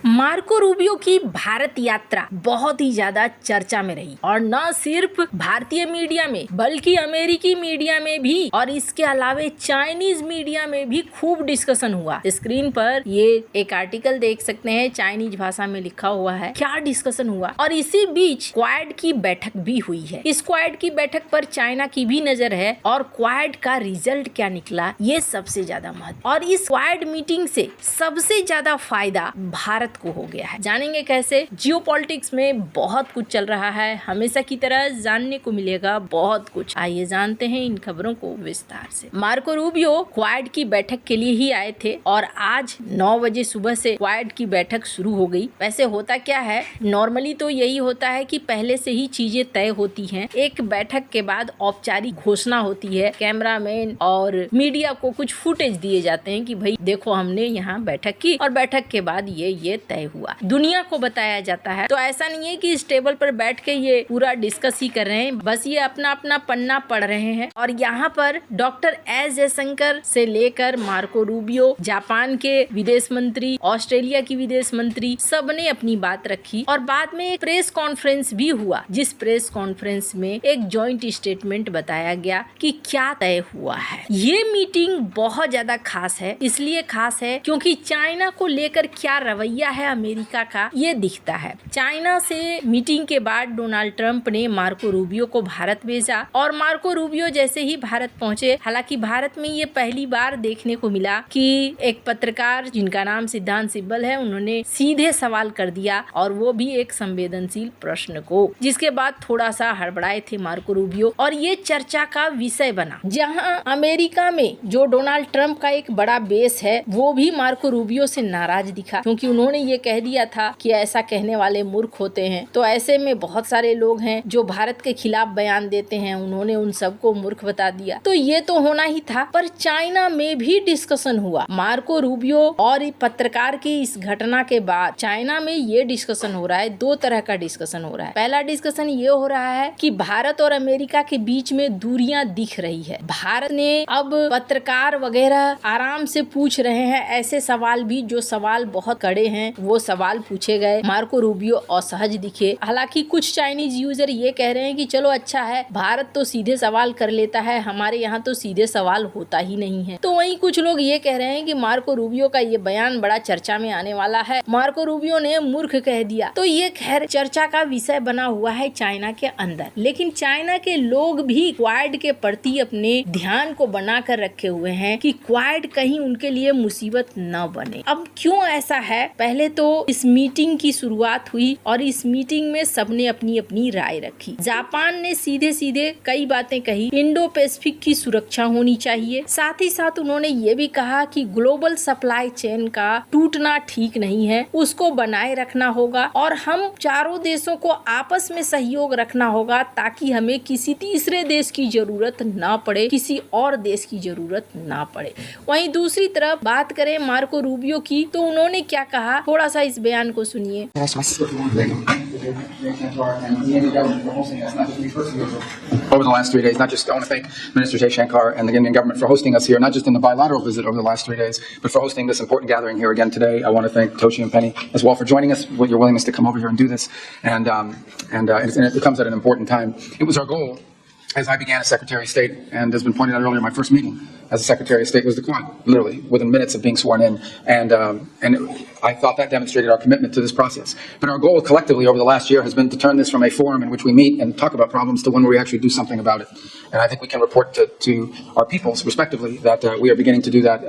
Marco Rubio की भारत यात्रा बहुत ही ज्यादा चर्चा में रही और न सिर्फ भारतीय मीडिया में बल्कि अमेरिकी मीडिया में भी और इसके अलावे चाइनीज मीडिया में भी खूब डिस्कशन हुआ। स्क्रीन पर ये एक आर्टिकल देख सकते हैं, चाइनीज भाषा में लिखा हुआ है क्या डिस्कशन हुआ। और इसी बीच क्वाड की बैठक भी हुई है। इस क्वाड की बैठक पर चाइना की भी नजर है और क्वाड का रिजल्ट क्या निकला ये सबसे ज्यादा महत्व। और इस क्वाड मीटिंग से सबसे ज्यादा फायदा भारत को हो गया है। जानेंगे कैसे। जियोपॉलिटिक्स में बहुत कुछ चल रहा है, हमेशा की तरह जानने को मिलेगा बहुत कुछ। आइए जानते हैं इन खबरों को विस्तार से। मार्को रूबियो क्वाड की बैठक के लिए ही आए थे और आज 9 बजे सुबह से क्वाड की बैठक शुरू हो गई। वैसे होता क्या है, नॉर्मली तो यही होता है कि पहले से ही चीजें तय होती हैं। एक बैठक के बाद औपचारिक घोषणा होती है, कैमरामैन और मीडिया को कुछ फुटेज दिए जाते हैं कि भाई देखो हमने यहाँ बैठक की और बैठक के बाद ये तय हुआ, दुनिया को बताया जाता है। तो ऐसा नहीं है कि इस टेबल पर बैठ के ये पूरा डिस्कस ही कर रहे हैं, बस ये अपना अपना पन्ना पढ़ रहे हैं। और यहाँ पर डॉक्टर एस जयशंकर से लेकर मार्को रूबियो, जापान के विदेश मंत्री, ऑस्ट्रेलिया की विदेश मंत्री, सबने अपनी बात रखी। और बाद में एक प्रेस कॉन्फ्रेंस भी हुआ, जिस प्रेस कॉन्फ्रेंस में एक जॉइंट स्टेटमेंट बताया गया कि क्या तय हुआ है। ये मीटिंग बहुत ज्यादा खास है, इसलिए खास है क्योंकि चाइना को लेकर क्या रवैया है अमेरिका का ये दिखता है। चाइना से मीटिंग के बाद डोनाल्ड ट्रंप ने मार्को रूबियो को भारत भेजा और मार्को रूबियो जैसे ही भारत पहुंचे, हालांकि भारत में ये पहली बार देखने को मिला कि एक पत्रकार जिनका नाम सिद्धांत सिब्बल है, उन्होंने सीधे सवाल कर दिया और वो भी एक संवेदनशील प्रश्न को, जिसके बाद थोड़ा सा हड़बड़ाए थे मार्को रूबियो और ये चर्चा का विषय बना। जहां अमेरिका में जो डोनाल्ड ट्रंप का एक बड़ा बेस है वो भी मार्को रूबियो से नाराज दिखा, क्योंकि उन्होंने ये कह दिया था कि ऐसा कहने वाले मूर्ख होते हैं। तो ऐसे में बहुत सारे लोग हैं जो भारत के खिलाफ बयान देते हैं, उन्होंने उन सबको मूर्ख बता दिया। तो ये तो होना ही था। पर चाइना में भी डिस्कशन हुआ। मार्को रूबियो और पत्रकार की इस घटना के बाद चाइना में ये डिस्कशन हो रहा है, दो तरह का डिस्कशन हो रहा है। पहला डिस्कशन ये हो रहा है कि भारत और अमेरिका के बीच में दूरियां दिख रही है। भारत ने अब पत्रकार वगैरह आराम से पूछ रहे हैं ऐसे सवाल भी जो सवाल बहुत कड़े हैं, वो सवाल पूछे गए। मार्को रूबियो असहज दिखे। हालांकि कुछ चाइनीज यूजर ये कह रहे हैं कि चलो अच्छा है, भारत तो सीधे सवाल कर लेता है, हमारे यहाँ तो सीधे सवाल होता ही नहीं है। तो वहीं कुछ लोग ये कह रहे हैं कि मार्को रूबियो का ये बयान बड़ा चर्चा में आने वाला है, मार्को रूबियो ने मूर्ख कह दिया। तो ये खैर चर्चा का विषय बना हुआ है चाइना के अंदर। लेकिन चाइना के लोग भी क्वाड के प्रति अपने ध्यान को बना कर रखे हुए हैं कि क्वाड कहीं उनके लिए मुसीबत न बने। अब क्यों ऐसा है, पहले तो इस मीटिंग की शुरुआत हुई और इस मीटिंग में सबने अपनी अपनी राय रखी। जापान ने सीधे सीधे कई बातें कही। इंडो पैसिफिक की सुरक्षा होनी चाहिए। साथ ही साथ उन्होंने ये भी कहा कि ग्लोबल सप्लाई चेन का टूटना ठीक नहीं है, उसको बनाए रखना होगा और हम चारों देशों को आपस में सहयोग रखना होगा ताकि हमें किसी तीसरे देश की जरूरत ना पड़े, किसी और देश की जरूरत ना पड़े। वहीं दूसरी तरफ बात करें मार्को रूबियो की, तो उन्होंने क्या कहा, थोड़ा सा इस बयान को सुनिए। Over the last 3 days, not just I want to thank Minister Jay Shankar and the Indian government for hosting us here, not just in the bilateral visit over the last 3 days, but for hosting this important gathering here again today. I want to thank Toshi and Penny as well for joining us, with your willingness to come over here and do this, and it comes at an important time. It was our goal as I began as Secretary of State, and has been pointed out earlier, my first meeting as a Secretary of State was the Quad, literally within minutes of being sworn in, and I thought that demonstrated our commitment to this process. But our goal collectively over the last year has been to turn this from a forum in which we meet and talk about problems to one where we actually do something about it. And I think we can report to our peoples, respectively, that we are beginning to do that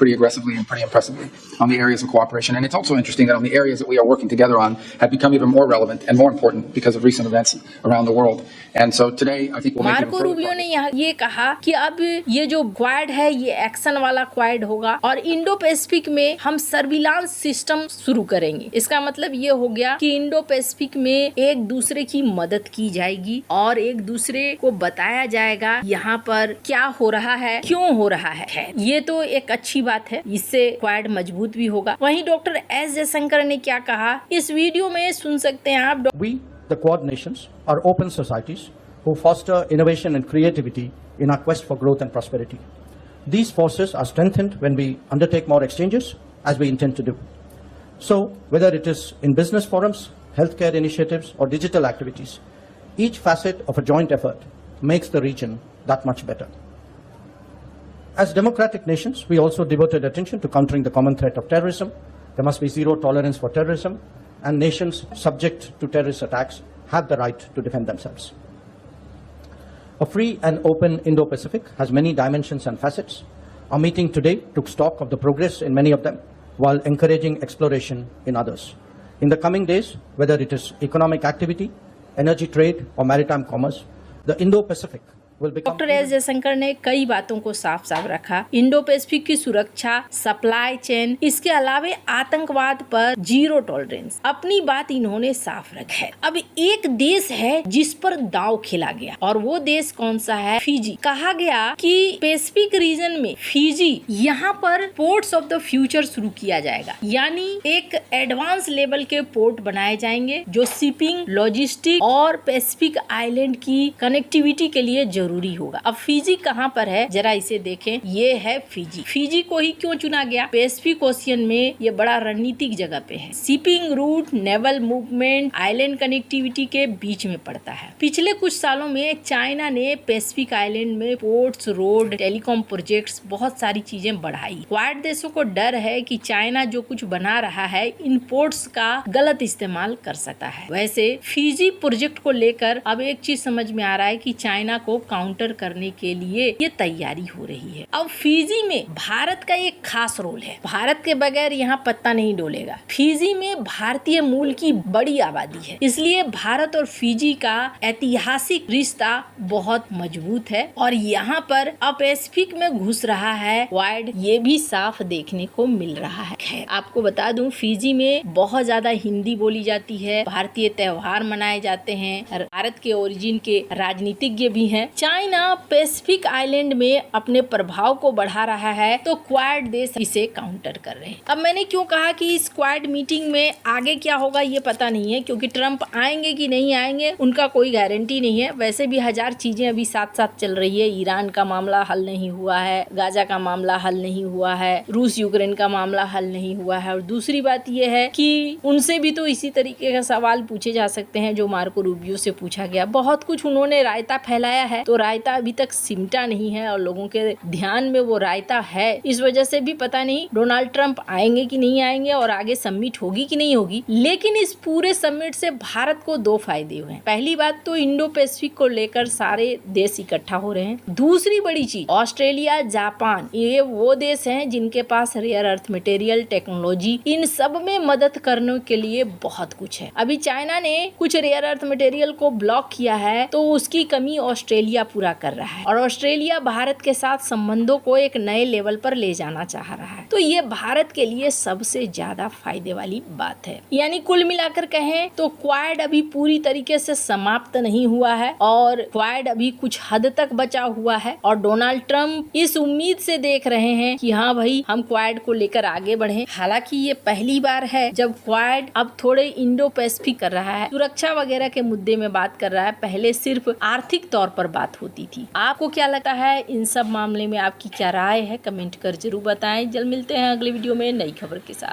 pretty aggressively and pretty impressively on the areas of cooperation. And it's also interesting that on the areas that we are working together on have become even more relevant and more important because of recent events around the world. And so today, I think we'll make even further progress. Marco Rubio ने ये कहा कि अब ये जो quad है ये action वाला क्वाड होगा और इंडो पैसिफिक में हम सर्विलांस सिस्टम शुरू करेंगे। इसका मतलब ये हो गया कि इंडो पैसिफिक में एक दूसरे की मदद की जाएगी और एक दूसरे को बताया जाएगा यहाँ पर क्या हो रहा है, क्यों हो रहा है। ये तो एक अच्छी बात है, इससे क्वाड मजबूत भी होगा। वहीं डॉक्टर एस जयशंकर ने क्या कहा, इस वीडियो में सुन सकते हैं आप। We, the Quad nations, are open societies who foster innovation and creativity in our quest for growth and prosperity. These forces are strengthened when we undertake more exchanges, as we intend to do. So, whether it is in business forums, healthcare initiatives, or digital activities, each facet of a joint effort makes the region that much better. As democratic nations, we also devoted attention to countering the common threat of terrorism. There must be zero tolerance for terrorism, and nations subject to terrorist attacks have the right to defend themselves. A free and open Indo-Pacific has many dimensions and facets. Our meeting today took stock of the progress in many of them, while encouraging exploration in others. In the coming days, whether it is economic activity, energy trade, or maritime commerce, the Indo-Pacific will become... doctor S Jaishankar ने कई बातों को साफ साफ रखा। Indo Pacific की सुरक्षा, supply chain, इसके अलावे आतंकवाद पर जीरो टॉलरेंस, अपनी बात इन्होंने साफ रखी है। अब एक देश है जिस पर दांव खेला गया, और वो देश कौन सा है? फिजी। कहा गया कि पैसिफिक रीजन में फिजी, यहाँ पर पोर्ट्स ऑफ द फ्यूचर शुरू किया जाएगा, यानी एक एडवांस लेवल के पोर्ट बनाए जाएंगे जो शिपिंग, लॉजिस्टिक और पैसिफिक आइलैंड की कनेक्टिविटी के लिए जरूरी होगा। अब फिजी कहाँ पर है, जरा इसे देखें। ये है फिजी। फिजी को ही क्यों चुना गया? पैसिफिक ओशियन में ये बड़ा रणनीतिक जगह पे है। Shipping root, naval movement, island connectivity के बीच में पड़ता है। पिछले कुछ सालों में चाइना ने पैसिफिक आइलैंड में पोर्ट्स, रोड, टेलीकॉम प्रोजेक्ट्स, बहुत सारी चीजें बढ़ाई। क्वाड देशों को डर है कि चाइना जो कुछ बना रहा है, इन पोर्ट्स का गलत इस्तेमाल कर सकता है। वैसे फिजी प्रोजेक्ट को लेकर अब एक चीज समझ में आ रहा है कि चाइना को काउंटर करने के लिए ये तैयारी हो रही है। अब फिजी में भारत का एक खास रोल है। भारत के बगैर यहाँ पत्ता नहीं डोलेगा। फिजी में भारतीय मूल की बड़ी आबादी है, इसलिए भारत और फिजी का ऐतिहासिक रिश्ता बहुत मजबूत है, और यहाँ पर अब पैसिफिक में घुस रहा है क्वाड, ये भी साफ देखने को मिल रहा है। खैर, आपको बता दूं, फिजी में बहुत ज्यादा हिंदी बोली जाती है, भारतीय त्योहार मनाए जाते हैं, भारत के ओरिजिन के राजनीतिज्ञ भी हैं। चाइना पैसिफिक आइलैंड में अपने प्रभाव को बढ़ा रहा है, तो क्वाड देश इसे काउंटर कर रहे हैं। अब मैंने क्यों कहा कि इस क्वाड मीटिंग में आगे क्या होगा ये पता नहीं है, क्योंकि ट्रंप आएंगे कि नहीं आएंगे उनका कोई गारंटी नहीं है। वैसे भी हजार चीजें अभी साथ साथ चल रही है। ईरान का मामला हल नहीं हुआ है, गाजा का मामला हल नहीं हुआ है, रूस यूक्रेन का मामला हल नहीं हुआ है, और दूसरी बात यह है कि उनसे भी तो इसी तरीके का सवाल पूछे जा सकते हैं जो मार्को रूबियो से पूछा गया। बहुत कुछ उन्होंने रायता फैलाया है, तो रायता अभी तक सिमटा नहीं है, और लोगों के ध्यान में वो रायता है। इस वजह से भी पता नहीं डोनाल्ड ट्रंप आएंगे कि नहीं आएंगे, और आगे समिट होगी कि नहीं होगी। लेकिन इस पूरे समिट से भारत को दो फायदे हुए हैं। पहली बात तो इंडो पैसिफिक को लेकर सारे देश इकट्ठा हो रहे हैं। दूसरी बड़ी चीज, ऑस्ट्रेलिया, जापान, ये वो देश हैं जिनके पास रेयर अर्थ मटेरियल, टेक्नोलॉजी, इन सब में मदद करने के लिए बहुत कुछ है। अभी चाइना ने कुछ रेयर अर्थ मटेरियल को ब्लॉक किया है, तो उसकी कमी ऑस्ट्रेलिया पूरा कर रहा है, और ऑस्ट्रेलिया भारत के साथ संबंधों को एक नए लेवल पर ले जाना चाह रहा है। तो ये भारत के लिए सबसे ज्यादा फायदे वाली बात है। यानी कुल मिलाकर कहें तो क्वाड अभी पूरी तरीके से समाप्त नहीं हुआ है, और क्वाड अभी कुछ हद तक बचा हुआ है, और डोनाल्ड ट्रंप इस उम्मीद से देख रहे हैं कि हाँ भाई, हम क्वाड को लेकर आगे बढ़े। हालांकि ये पहली बार है जब क्वाड अब थोड़े इंडो पैसिफिक कर रहा है, सुरक्षा वगैरह के मुद्दे में बात कर रहा है। पहले सिर्फ आर्थिक तौर पर बात होती थी। आपको क्या लगता है इन सब मामले में? आपकी क्या राय है? कमेंट कर जरूर बताएं। जल्द मिलते हैं अगले वीडियो में नई खबर के साथ।